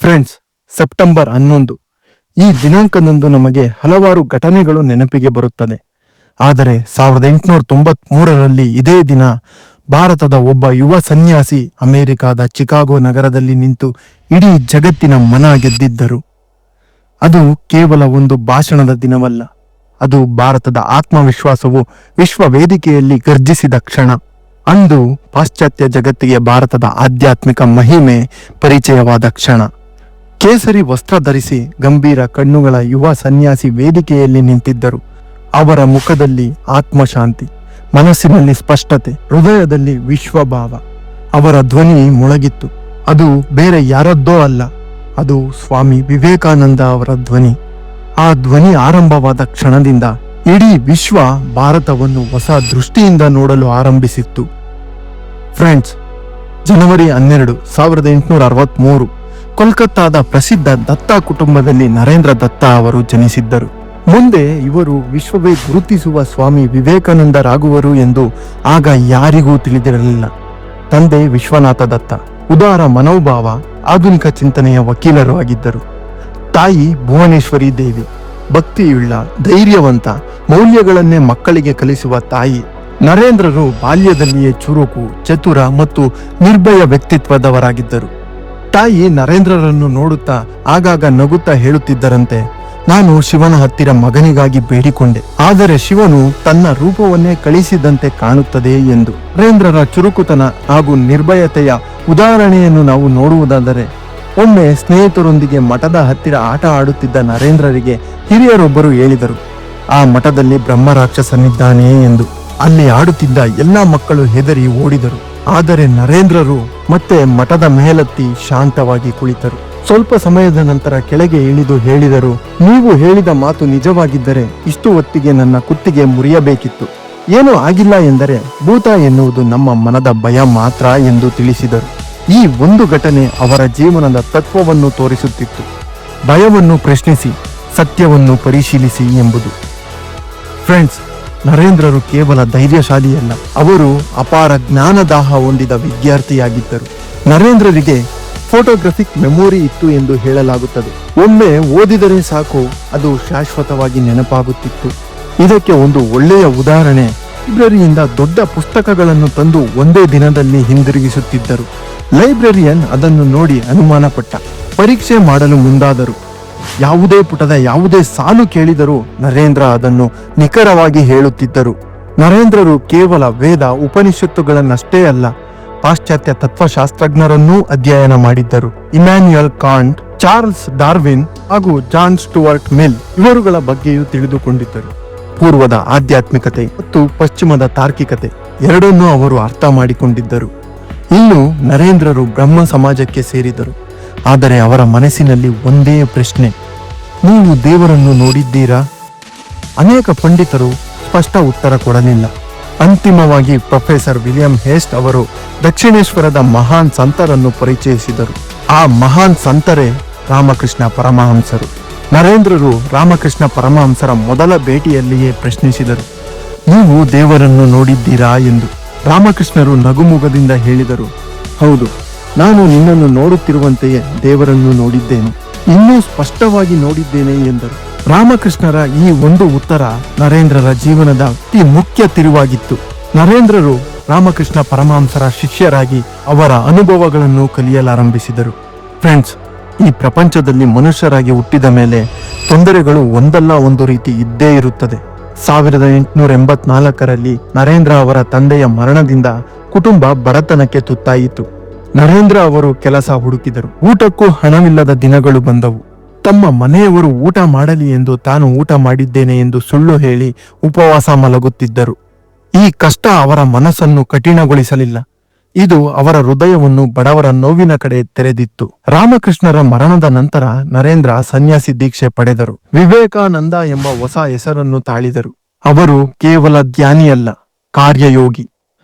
Friends, September 11 ಈ ದಿನಾಂಕದಂದು ನಮಗೆ ಹಲವಾರು ಘಟನೆಗಳು ನೆನಪಿಗೆ ಬರುತ್ತದೆ. ಆದರೆ 1893ರಲ್ಲಿ ಇದೇ ದಿನ ಭಾರತದ ಒಬ್ಬ ಯುವ ಸನ್ಯಾಸಿ ಅಮೆರಿಕಾದ ಚಿಕಾಗೋ ನಗರದಲ್ಲಿ ನಿಂತು ಇಡೀ ಜಗತ್ತಿನ ಮನ ಗೆದ್ದಿದ್ದರು. ಅದು ಕೇವಲ ಒಂದು ಭಾಷಣದ ದಿನವಲ್ಲ, ಅದು ಭಾರತದ ಆತ್ಮವಿಶ್ವಾಸವು ವಿಶ್ವ ವೇದಿಕೆಯಲ್ಲಿ ಗರ್ಜಿಸಿದ ಕ್ಷಣ. ಅಂದು ಪಾಶ್ಚಾತ್ಯ ಜಗತ್ತಿಗೆ ಭಾರತದ ಆಧ್ಯಾತ್ಮಿಕ ಮಹಿಮೆ ಪರಿಚಯವಾದ ಕ್ಷಣ. ಕೇಸರಿ ವಸ್ತ್ರ ಧರಿಸಿ ಗಂಭೀರ ಕಣ್ಣುಗಳ ಯುವ ಸನ್ಯಾಸಿ ವೇದಿಕೆಯಲ್ಲಿ ನಿಂತಿದ್ದರು. ಅವರ ಮುಖದಲ್ಲಿ ಆತ್ಮಶಾಂತಿ, ಮನಸ್ಸಿನಲ್ಲಿ ಸ್ಪಷ್ಟತೆ, ಹೃದಯದಲ್ಲಿ ವಿಶ್ವಭಾವ. ಅವರ ಧ್ವನಿ ಮೊಳಗಿತ್ತು. ಅದು ಬೇರೆ ಯಾರದ್ದೋ ಅಲ್ಲ, ಅದು ಸ್ವಾಮಿ ವಿವೇಕಾನಂದ ಅವರ ಧ್ವನಿ. ಆ ಧ್ವನಿ ಆರಂಭವಾದ ಕ್ಷಣದಿಂದ ಇಡೀ ವಿಶ್ವ ಭಾರತವನ್ನು ಹೊಸ ದೃಷ್ಟಿಯಿಂದ ನೋಡಲು ಆರಂಭಿಸಿತ್ತು. ಫ್ರೆಂಡ್ಸ್, ಜನವರಿ 12, 1863 ಕೋಲ್ಕತ್ತಾದ ಪ್ರಸಿದ್ಧ ದತ್ತಾ ಕುಟುಂಬದಲ್ಲಿ ನರೇಂದ್ರ ದತ್ತಾ ಅವರು ಜನಿಸಿದ್ದರು. ಮುಂದೆ ಇವರು ವಿಶ್ವವೇ ಗುರುತಿಸುವ ಸ್ವಾಮಿ ವಿವೇಕಾನಂದರಾಗುವರು ಎಂದು ಆಗ ಯಾರಿಗೂ ತಿಳಿದಿರಲಿಲ್ಲ. ತಂದೆ ವಿಶ್ವನಾಥ ದತ್ತ ಉದಾರ ಮನೋಭಾವ, ಆಧುನಿಕ ಚಿಂತನೆಯ ವಕೀಲರು ಆಗಿದ್ದರು. ತಾಯಿ ಭುವನೇಶ್ವರಿ ದೇವಿ ಭಕ್ತಿಯುಳ್ಳ, ಧೈರ್ಯವಂತ, ಮೌಲ್ಯಗಳನ್ನೇ ಮಕ್ಕಳಿಗೆ ಕಲಿಸುವ ತಾಯಿ. ನರೇಂದ್ರರು ಬಾಲ್ಯದಲ್ಲಿಯೇ ಚುರುಕು, ಚತುರ ಮತ್ತು ನಿರ್ಭಯ ವ್ಯಕ್ತಿತ್ವದವರಾಗಿದ್ದರು. ತಾಯಿ ನರೇಂದ್ರರನ್ನು ನೋಡುತ್ತಾ ಆಗಾಗ ನಗುತ್ತಾ ಹೇಳುತ್ತಿದ್ದರಂತೆ, ನಾನು ಶಿವನ ಹತ್ತಿರ ಮಗನಿಗಾಗಿ ಬೇಡಿಕೊಂಡೆ, ಆದರೆ ಶಿವನು ತನ್ನ ರೂಪವನ್ನೇ ಕಳಿಸಿದಂತೆ ಕಾಣುತ್ತದೆ ಎಂದು. ನರೇಂದ್ರರ ಚುರುಕುತನ ಹಾಗೂ ನಿರ್ಭಯತೆಯ ಉದಾಹರಣೆಯನ್ನು ನಾವು ನೋಡುವುದಾದರೆ, ಒಮ್ಮೆ ಸ್ನೇಹಿತರೊಂದಿಗೆ ಮಠದ ಹತ್ತಿರ ಆಟ ಆಡುತ್ತಿದ್ದ ನರೇಂದ್ರರಿಗೆ ಹಿರಿಯರೊಬ್ಬರು ಹೇಳಿದರು, ಆ ಮಠದಲ್ಲಿ ಬ್ರಹ್ಮ ರಾಕ್ಷಸನಿದ್ದಾನೆ ಎಂದು. ಅಲ್ಲಿ ಆಡುತ್ತಿದ್ದ ಎಲ್ಲಾ ಮಕ್ಕಳು ಹೆದರಿ ಓಡಿದರು. ಆದರೆ ನರೇಂದ್ರರು ಮತ್ತೆ ಮಠದ ಮೇಲತ್ತಿ ಶಾಂತವಾಗಿ ಕುಳಿತರು. ಸ್ವಲ್ಪ ಸಮಯದ ನಂತರ ಕೆಳಗೆ ಇಳಿದು ಹೇಳಿದರು, ನೀವು ಹೇಳಿದ ಮಾತು ನಿಜವಾಗಿದ್ದರೆ ಇಷ್ಟು ಹೊತ್ತಿಗೆ ನನ್ನ ಕುತ್ತಿಗೆ ಮುರಿಯಬೇಕಿತ್ತು. ಏನೂ ಆಗಿಲ್ಲ ಎಂದರೆ ಭೂತ ಎನ್ನುವುದು ನಮ್ಮ ಮನದ ಭಯ ಮಾತ್ರ ಎಂದು ತಿಳಿಸಿದರು. ಈ ಒಂದು ಘಟನೆ ಅವರ ಜೀವನದ ತತ್ವವನ್ನು ತೋರಿಸುತ್ತಿತ್ತು. ಭಯವನ್ನು ಪ್ರಶ್ನಿಸಿ, ಸತ್ಯವನ್ನು ಪರಿಶೀಲಿಸಿ ಎಂಬುದು. ಫ್ರೆಂಡ್ಸ್, ನರೇಂದ್ರರು ಕೇವಲ ಧೈರ್ಯಶಾಲಿಯಲ್ಲ, ಅವರು ಅಪಾರ ಜ್ಞಾನದಾಹ ಹೊಂದಿದ ವಿದ್ಯಾರ್ಥಿಯಾಗಿದ್ದರು. ನರೇಂದ್ರರಿಗೆ ಫೋಟೋಗ್ರಫಿಕ್ ಮೆಮೊರಿ ಇತ್ತು ಎಂದು ಹೇಳಲಾಗುತ್ತದೆ. ಒಮ್ಮೆ ಓದಿದರೆ ಸಾಕು, ಅದು ಶಾಶ್ವತವಾಗಿ ನೆನಪಾಗುತ್ತಿತ್ತು. ಇದಕ್ಕೆ ಒಂದು ಒಳ್ಳೆಯ ಉದಾಹರಣೆ, ಲೈಬ್ರರಿಯಿಂದ ದೊಡ್ಡ ಪುಸ್ತಕಗಳನ್ನು ತಂದು ಒಂದೇ ದಿನದಲ್ಲಿ ಹಿಂದಿರುಗಿಸುತ್ತಿದ್ದರು. ಲೈಬ್ರರಿಯನ್ ಅದನ್ನು ನೋಡಿ ಅನುಮಾನಪಟ್ಟ, ಪರೀಕ್ಷೆ ಮಾಡಲು ಮುಂದಾದರು. ಯಾವುದೇ ಪುಟದ ಯಾವುದೇ ಸಾಲು ಕೇಳಿದರೂ ನರೇಂದ್ರ ಅದನ್ನು ನಿಖರವಾಗಿ ಹೇಳುತ್ತಿದ್ದರು. ನರೇಂದ್ರರು ಕೇವಲ ವೇದ ಉಪನಿಷತ್ತುಗಳನ್ನಷ್ಟೇ ಅಲ್ಲ, ಪಾಶ್ಚಾತ್ಯ ತತ್ವಶಾಸ್ತ್ರಜ್ಞರನ್ನೂ ಅಧ್ಯಯನ ಮಾಡಿದ್ದರು. ಇಮ್ಯಾನ್ಯುಯಲ್ ಕಾಂಟ್, ಚಾರ್ಲ್ಸ್ ಡಾರ್ವಿನ್ ಹಾಗೂ ಜಾನ್ ಸ್ಟುವರ್ಟ್ ಮಿಲ್ ಇವರುಗಳ ಬಗ್ಗೆಯೂ ತಿಳಿದುಕೊಂಡಿದ್ದರು. ಪೂರ್ವದ ಆಧ್ಯಾತ್ಮಿಕತೆ ಮತ್ತು ಪಶ್ಚಿಮದ ತಾರ್ಕಿಕತೆ ಎರಡನ್ನೂ ಅವರು ಅರ್ಥ ಮಾಡಿಕೊಂಡಿದ್ದರು. ಇನ್ನು ನರೇಂದ್ರರು ಬ್ರಹ್ಮ ಸಮಾಜಕ್ಕೆ ಸೇರಿದರು. ಆದರೆ ಅವರ ಮನಸ್ಸಿನಲ್ಲಿ ಒಂದೇ ಪ್ರಶ್ನೆ, ನೀವು ದೇವರನ್ನು ನೋಡಿದ್ದೀರಾ? ಅನೇಕ ಪಂಡಿತರು ಸ್ಪಷ್ಟ ಉತ್ತರ ಕೊಡಲಿಲ್ಲ. ಅಂತಿಮವಾಗಿ ಪ್ರೊಫೆಸರ್ ವಿಲಿಯಂ ಹೇಸ್ಟ್ ಅವರು ದಕ್ಷಿಣೇಶ್ವರದ ಮಹಾನ್ ಸಂತರನ್ನು ಪರಿಚಯಿಸಿದರು. ಆ ಮಹಾನ್ ಸಂತರೇ ರಾಮಕೃಷ್ಣ ಪರಮಹಂಸರು. ನರೇಂದ್ರರು ರಾಮಕೃಷ್ಣ ಪರಮಹಂಸರ ಮೊದಲ ಭೇಟಿಯಲ್ಲಿಯೇ ಪ್ರಶ್ನಿಸಿದರು, ನೀವು ದೇವರನ್ನು ನೋಡಿದ್ದೀರಾ ಎಂದು. ರಾಮಕೃಷ್ಣರು ನಗುಮುಗದಿಂದ ಹೇಳಿದರು, ಹೌದು, ನಾನು ನಿನ್ನನ್ನು ನೋಡುತ್ತಿರುವಂತೆಯೇ ದೇವರನ್ನು ನೋಡಿದ್ದೇನೆ, ಇನ್ನೂ ಸ್ಪಷ್ಟವಾಗಿ ನೋಡಿದ್ದೇನೆ ಎಂದರು. ರಾಮಕೃಷ್ಣರ ಈ ಒಂದು ಉತ್ತರ ನರೇಂದ್ರರ ಜೀವನದ ಅತಿ ಮುಖ್ಯ ತಿರುವಾಗಿತ್ತು. ನರೇಂದ್ರರು ರಾಮಕೃಷ್ಣ ಪರಮಹಂಸರ ಶಿಷ್ಯರಾಗಿ ಅವರ ಅನುಭವಗಳನ್ನು ಕಲಿಯಲಾರಂಭಿಸಿದರು. ಫ್ರೆಂಡ್ಸ್, ಈ ಪ್ರಪಂಚದಲ್ಲಿ ಮನುಷ್ಯರಾಗಿ ಹುಟ್ಟಿದ ಮೇಲೆ ತೊಂದರೆಗಳು ಒಂದಲ್ಲ ಒಂದು ರೀತಿ ಇದ್ದೇ ಇರುತ್ತದೆ. 1884ರಲ್ಲಿ ನರೇಂದ್ರ ಅವರ ತಂದೆಯ ಮರಣದಿಂದ ಕುಟುಂಬ ಬಡತನಕ್ಕೆ ತುತ್ತಾಯಿತು. ನರೇಂದ್ರ ಅವರು ಕೆಲಸ ಹುಡುಕಿದರು. ಊಟಕ್ಕೂ ಹಣವಿಲ್ಲದ ದಿನಗಳು ಬಂದವು. ತಮ್ಮ ಮನೆಯವರು ಊಟ ಮಾಡಲಿ ಎಂದು ತಾನು ಊಟ ಮಾಡಿದ್ದೇನೆ ಎಂದು ಸುಳ್ಳು ಹೇಳಿ ಉಪವಾಸ ಮಲಗುತ್ತಿದ್ದರು. ಈ ಕಷ್ಟ ಅವರ ಮನಸ್ಸನ್ನು ಕಠಿಣಗೊಳಿಸಲಿಲ್ಲ, ಇದು ಅವರ ಹೃದಯವನ್ನು ಬಡವರ ನೋವಿನ ಕಡೆ ತೆರೆದಿತ್ತು. ರಾಮಕೃಷ್ಣರ ಮರಣದ ನಂತರ ನರೇಂದ್ರ ಸನ್ಯಾಸಿ ದೀಕ್ಷೆ ಪಡೆದರು. ವಿವೇಕಾನಂದ ಎಂಬ ಹೊಸ ಹೆಸರನ್ನು ತಾಳಿದರು. ಅವರು ಕೇವಲ ಜ್ಞಾನಿಯಲ್ಲ, ಕಾರ್ಯಯೋಗಿ.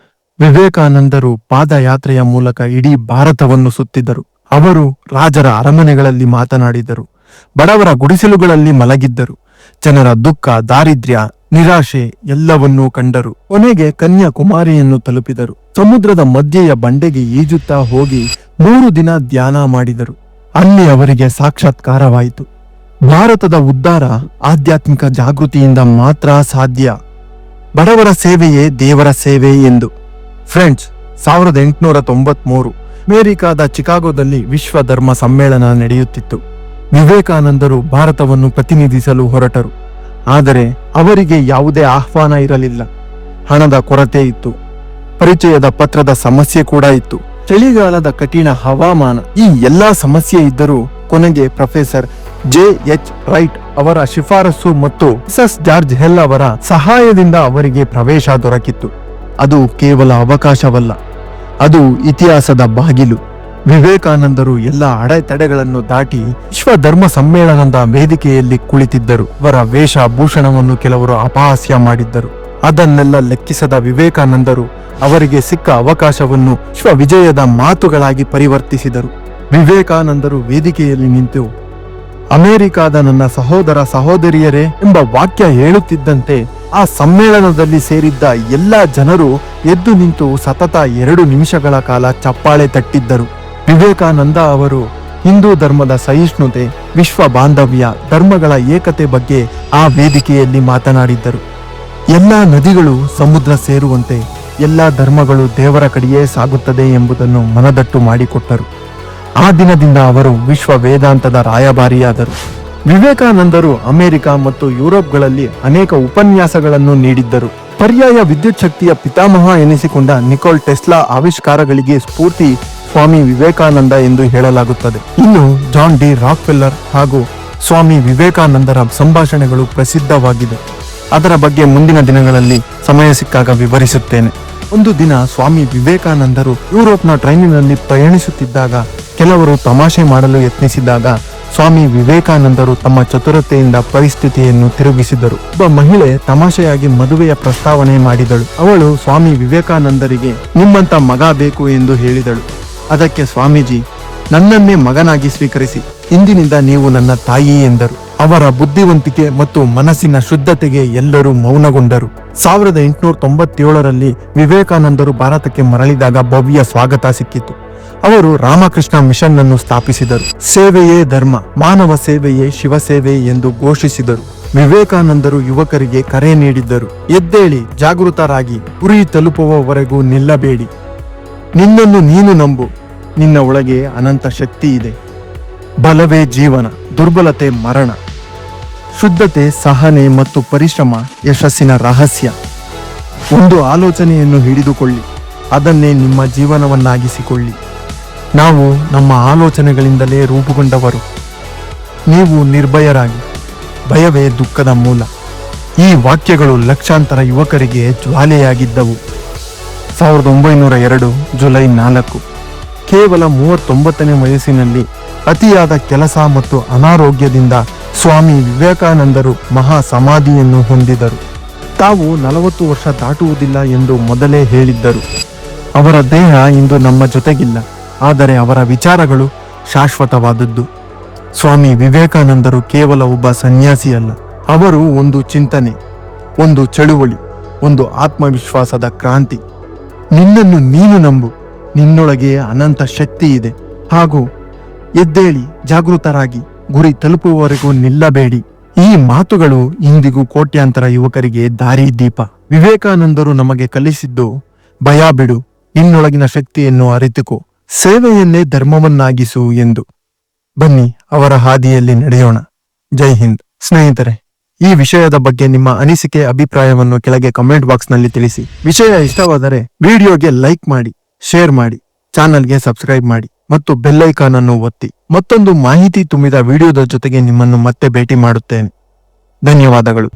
ವಿವೇಕಾನಂದರು ಪಾದಯಾತ್ರೆಯ ಮೂಲಕ ಇಡೀ ಭಾರತವನ್ನು ಸುತ್ತಿದರು. ಅವರು ರಾಜರ ಅರಮನೆಗಳಲ್ಲಿ ಮಾತನಾಡಿದರು, ಬಡವರ ಗುಡಿಸಲುಗಳಲ್ಲಿ ಮಲಗಿದ್ದರು, ಜನರ ದುಃಖ, ದಾರಿದ್ರ್ಯ, ನಿರಾಶೆ ಎಲ್ಲವನ್ನೂ ಕಂಡರು. ಕೊನೆಗೆ ಕನ್ಯಾಕುಮಾರಿಯನ್ನು ತಲುಪಿದರು. ಸಮುದ್ರದ ಮಧ್ಯೆಯ ಬಂಡೆಗೆ ಈಜುತ್ತಾ ಹೋಗಿ 3 ದಿನ ಧ್ಯಾನ ಮಾಡಿದರು. ಅಲ್ಲಿ ಅವರಿಗೆ ಸಾಕ್ಷಾತ್ಕಾರವಾಯಿತು. ಭಾರತದ ಉದ್ಧಾರ ಆಧ್ಯಾತ್ಮಿಕ ಜಾಗೃತಿಯಿಂದ ಮಾತ್ರ ಸಾಧ್ಯ. ಬಡವರ ಸೇವೆಯೇ ದೇವರ ಸೇವೆ ಎಂದು. ಫ್ರೆಂಡ್ಸ್, 1893 ಅಮೆರಿಕಾದ ಚಿಕಾಗೋದಲ್ಲಿ ವಿಶ್ವ ಧರ್ಮ ಸಮ್ಮೇಳನ ನಡೆಯುತ್ತಿತ್ತು. ವಿವೇಕಾನಂದರು ಭಾರತವನ್ನು ಪ್ರತಿನಿಧಿಸಲು ಹೊರಟರು. ಆದರೆ ಅವರಿಗೆ ಯಾವುದೇ ಆಹ್ವಾನ ಇರಲಿಲ್ಲ. ಹಣದ ಕೊರತೆ ಇತ್ತು. ಪರಿಚಯದ ಪತ್ರದ ಸಮಸ್ಯೆ ಕೂಡ ಇತ್ತು. ಚಳಿಗಾಲದ ಕಠಿಣ ಹವಾಮಾನ, ಈ ಎಲ್ಲಾ ಸಮಸ್ಯೆ ಇದ್ದರೂ ಕೊನೆಗೆ ಪ್ರೊಫೆಸರ್ JH ರೈಟ್ ಅವರ ಶಿಫಾರಸು ಮತ್ತು ಮಿಸಸ್ ಜಾರ್ಜ್ ಹೆಲ್ ಅವರ ಸಹಾಯದಿಂದ ಅವರಿಗೆ ಪ್ರವೇಶ ದೊರಕಿತ್ತು. ಅದು ಕೇವಲ ಅವಕಾಶವಲ್ಲ, ಅದು ಇತಿಹಾಸದ ಬಾಗಿಲು. ವಿವೇಕಾನಂದರು ಎಲ್ಲ ಅಡೆತಡೆಗಳನ್ನು ದಾಟಿ ವಿಶ್ವ ಧರ್ಮ ಸಮ್ಮೇಳನದ ವೇದಿಕೆಯಲ್ಲಿ ಕುಳಿತಿದ್ದರು. ಅವರ ವೇಷಭೂಷಣವನ್ನು ಕೆಲವರು ಅಪಹಾಸ್ಯ ಮಾಡಿದ್ದರು. ಅದನ್ನೆಲ್ಲ ಲೆಕ್ಕಿಸದ ವಿವೇಕಾನಂದರು ಅವರಿಗೆ ಸಿಕ್ಕ ಅವಕಾಶವನ್ನು ವಿಶ್ವ ವಿಜಯದ ಮಾತುಗಳಾಗಿ ಪರಿವರ್ತಿಸಿದರು. ವಿವೇಕಾನಂದರು ವೇದಿಕೆಯಲ್ಲಿ ನಿಂತು, ಅಮೆರಿಕಾದ ನನ್ನ ಸಹೋದರ ಸಹೋದರಿಯರೇ ಎಂಬ ವಾಕ್ಯ ಹೇಳುತ್ತಿದ್ದಂತೆ ಆ ಸಮ್ಮೇಳನದಲ್ಲಿ ಸೇರಿದ್ದ ಎಲ್ಲಾ ಜನರು ಎದ್ದು ನಿಂತು ಸತತ 2 ನಿಮಿಷಗಳ ಕಾಲ ಚಪ್ಪಾಳೆ ತಟ್ಟಿದ್ದರು. ವಿವೇಕಾನಂದ ಅವರು ಹಿಂದೂ ಧರ್ಮದ ಸಹಿಷ್ಣುತೆ, ವಿಶ್ವ ಬಾಂಧವ್ಯ, ಧರ್ಮಗಳ ಏಕತೆ ಬಗ್ಗೆ ಆ ವೇದಿಕೆಯಲ್ಲಿ ಮಾತನಾಡಿದ್ದರು. ಎಲ್ಲಾ ನದಿಗಳು ಸಮುದ್ರ ಸೇರುವಂತೆ ಎಲ್ಲಾ ಧರ್ಮಗಳು ದೇವರ ಕಡೆಯೇ ಸಾಗುತ್ತದೆ ಎಂಬುದನ್ನು ಮನದಟ್ಟು ಮಾಡಿಕೊಟ್ಟರು. ಆ ದಿನದಿಂದ ಅವರು ವಿಶ್ವ ವೇದಾಂತದ ರಾಯಭಾರಿಯಾದರು. ವಿವೇಕಾನಂದರು ಅಮೆರಿಕ ಮತ್ತು ಯುರೋಪ್ಗಳಲ್ಲಿ ಅನೇಕ ಉಪನ್ಯಾಸಗಳನ್ನು ನೀಡಿದ್ದರು. ಪರ್ಯಾಯ ವಿದ್ಯುತ್ ಶಕ್ತಿಯ ಪಿತಾಮಹ ಎನಿಸಿಕೊಂಡ ನಿಕೋಲ್ ಟೆಸ್ಲಾ ಆವಿಷ್ಕಾರಗಳಿಗೆ ಸ್ಫೂರ್ತಿ ಸ್ವಾಮಿ ವಿವೇಕಾನಂದ ಎಂದು ಹೇಳಲಾಗುತ್ತದೆ. ಇನ್ನು ಜಾನ್ ಡಿ ರಾಕ್ಫೆಲ್ಲರ್ ಹಾಗೂ ಸ್ವಾಮಿ ವಿವೇಕಾನಂದರ ಸಂಭಾಷಣೆಗಳು ಪ್ರಸಿದ್ಧವಾಗಿದೆ. ಅದರ ಬಗ್ಗೆ ಮುಂದಿನ ದಿನಗಳಲ್ಲಿ ಸಮಯ ಸಿಕ್ಕಾಗ ವಿವರಿಸುತ್ತೇನೆ. ಒಂದು ದಿನ ಸ್ವಾಮಿ ವಿವೇಕಾನಂದರು ಯುರೋಪ್ನ ಟ್ರೈನಿನಲ್ಲಿ ಪ್ರಯಾಣಿಸುತ್ತಿದ್ದಾಗ ಕೆಲವರು ತಮಾಷೆ ಮಾಡಲು ಯತ್ನಿಸಿದಾಗ ಸ್ವಾಮಿ ವಿವೇಕಾನಂದರು ತಮ್ಮ ಚತುರತೆಯಿಂದ ಪರಿಸ್ಥಿತಿಯನ್ನು ತಿರುಗಿಸಿದರು. ಒಬ್ಬ ಮಹಿಳೆ ತಮಾಷೆಯಾಗಿ ಮದುವೆಯ ಪ್ರಸ್ತಾವನೆ ಮಾಡಿದಳು. ಅವಳು ಸ್ವಾಮಿ ವಿವೇಕಾನಂದರಿಗೆ ನಿಮ್ಮಂತ ಮಗ ಬೇಕು ಎಂದು ಹೇಳಿದಳು. ಅದಕ್ಕೆ ಸ್ವಾಮೀಜಿ, ನನ್ನನ್ನೇ ಮಗನಾಗಿ ಸ್ವೀಕರಿಸಿ, ಇಂದಿನಿಂದ ನೀವು ನನ್ನ ತಾಯಿ ಎಂದರು. ಅವರ ಬುದ್ಧಿವಂತಿಕೆ ಮತ್ತು ಮನಸ್ಸಿನ ಶುದ್ಧತೆಗೆ ಎಲ್ಲರೂ ಮೌನಗೊಂಡರು. 1897ರಲ್ಲಿ ವಿವೇಕಾನಂದರು ಭಾರತಕ್ಕೆ ಮರಳಿದಾಗ ಭವ್ಯ ಸ್ವಾಗತ ಸಿಕ್ಕಿತು. ಅವರು ರಾಮಕೃಷ್ಣ ಮಿಷನ್ ಅನ್ನು ಸ್ಥಾಪಿಸಿದರು. ಸೇವೆಯೇ ಧರ್ಮ, ಮಾನವ ಸೇವೆಯೇ ಶಿವಸೇವೆ ಎಂದು ಘೋಷಿಸಿದರು. ವಿವೇಕಾನಂದರು ಯುವಕರಿಗೆ ಕರೆ ನೀಡಿದ್ದರು. ಎದ್ದೇಳಿ, ಜಾಗೃತರಾಗಿ, ಗುರಿ ತಲುಪುವವರೆಗೂ ನಿಲ್ಲಬೇಡಿ. ನಿನ್ನನ್ನು ನೀನು ನಂಬು, ನಿನ್ನ ಒಳಗೆ ಅನಂತ ಶಕ್ತಿ ಇದೆ. ಬಲವೇ ಜೀವನ, ದುರ್ಬಲತೆ ಮರಣ. ಶುದ್ಧತೆ, ಸಹನೆ ಮತ್ತು ಪರಿಶ್ರಮ ಯಶಸ್ಸಿನ ರಹಸ್ಯ. ಒಂದು ಆಲೋಚನೆಯನ್ನು ಹಿಡಿದುಕೊಳ್ಳಿ, ಅದನ್ನೇ ನಿಮ್ಮ ಜೀವನವನ್ನಾಗಿಸಿಕೊಳ್ಳಿ. ನಾವು ನಮ್ಮ ಆಲೋಚನೆಗಳಿಂದಲೇ ರೂಪುಗೊಂಡವರು. ನೀವು ನಿರ್ಭಯರಾಗಿ, ಭಯವೇ ದುಃಖದ ಮೂಲ. ಈ ವಾಕ್ಯಗಳು ಲಕ್ಷಾಂತರ ಯುವಕರಿಗೆ ಜ್ವಾಲೆಯಾಗಿದ್ದವು. 1902 ಜುಲೈ 4. ಕೇವಲ 39ನೇ ವಯಸ್ಸಿನಲ್ಲಿ ಅತಿಯಾದ ಕೆಲಸ ಮತ್ತು ಅನಾರೋಗ್ಯದಿಂದ ಸ್ವಾಮಿ ವಿವೇಕಾನಂದರು ಮಹಾ ಸಮಾಧಿಯನ್ನು ಹೊಂದಿದರು. ತಾವು 40 ವರ್ಷ ದಾಟುವುದಿಲ್ಲ ಎಂದು ಮೊದಲೇ ಹೇಳಿದ್ದರು. ಅವರ ದೇಹ ಇಂದು ನಮ್ಮ ಜೊತೆಗಿಲ್ಲ, ಆದರೆ ಅವರ ವಿಚಾರಗಳು ಶಾಶ್ವತವಾದದ್ದು. ಸ್ವಾಮಿ ವಿವೇಕಾನಂದರು ಕೇವಲ ಒಬ್ಬ ಸನ್ಯಾಸಿಯಲ್ಲ, ಅವರು ಒಂದು ಚಿಂತನೆ, ಒಂದು ಚಳುವಳಿ, ಒಂದು ಆತ್ಮವಿಶ್ವಾಸದ ಕ್ರಾಂತಿ. ನಿನ್ನನ್ನು ನೀನು ನಂಬು, ನಿನ್ನೊಳಗೆ ಅನಂತ ಶಕ್ತಿ ಇದೆ. ಹಾಗೂ ಎದ್ದೇಳಿ, ಜಾಗೃತರಾಗಿ, ಗುರಿ ತಲುಪುವವರೆಗೂ ನಿಲ್ಲಬೇಡಿ. ಈ ಮಾತುಗಳು ಇಂದಿಗೂ ಕೋಟ್ಯಾಂತರ ಯುವಕರಿಗೆ ದಾರಿದೀಪ. ವಿವೇಕಾನಂದರು ನಮಗೆ ಕಲಿಸಿದ್ದು, ಭಯ ಬಿಡು, ನಿನ್ನೊಳಗಿನ ಶಕ್ತಿಯನ್ನು ಅರಿತುಕೋ, ಸೇವೆಯನ್ನೇ ಧರ್ಮವನ್ನಾಗಿಸು ಎಂದು. ಬನ್ನಿ ಅವರ ಹಾದಿಯಲ್ಲಿ ನಡೆಯೋಣ. ಜೈ ಹಿಂದ್. ಸ್ನೇಹಿತರೆ, ಈ ವಿಷಯದ ಬಗ್ಗೆ ನಿಮ್ಮ ಅನಿಸಿಕೆ, ಅಭಿಪ್ರಾಯವನ್ನು ಕೆಳಗೆ ಕಮೆಂಟ್ ಬಾಕ್ಸ್ ನಲ್ಲಿ ತಿಳಿಸಿ. ವಿಷಯ ಇಷ್ಟವಾದರೆ ವಿಡಿಯೋಗೆ ಲೈಕ್ ಮಾಡಿ, ಶೇರ್ ಮಾಡಿ, ಚಾನಲ್ಗೆ ಸಬ್ಸ್ಕ್ರೈಬ್ ಮಾಡಿ ಮತ್ತು ಬೆಲ್ ಐಕಾನ್ ಅನ್ನು ಒತ್ತಿ. ಮತ್ತೊಂದು ಮಾಹಿತಿ ತುಂಬಿದ ವಿಡಿಯೋದ ಜೊತೆಗೆ ನಿಮ್ಮನ್ನು ಮತ್ತೆ ಭೇಟಿ ಮಾಡುತ್ತೇನೆ. ಧನ್ಯವಾದಗಳು.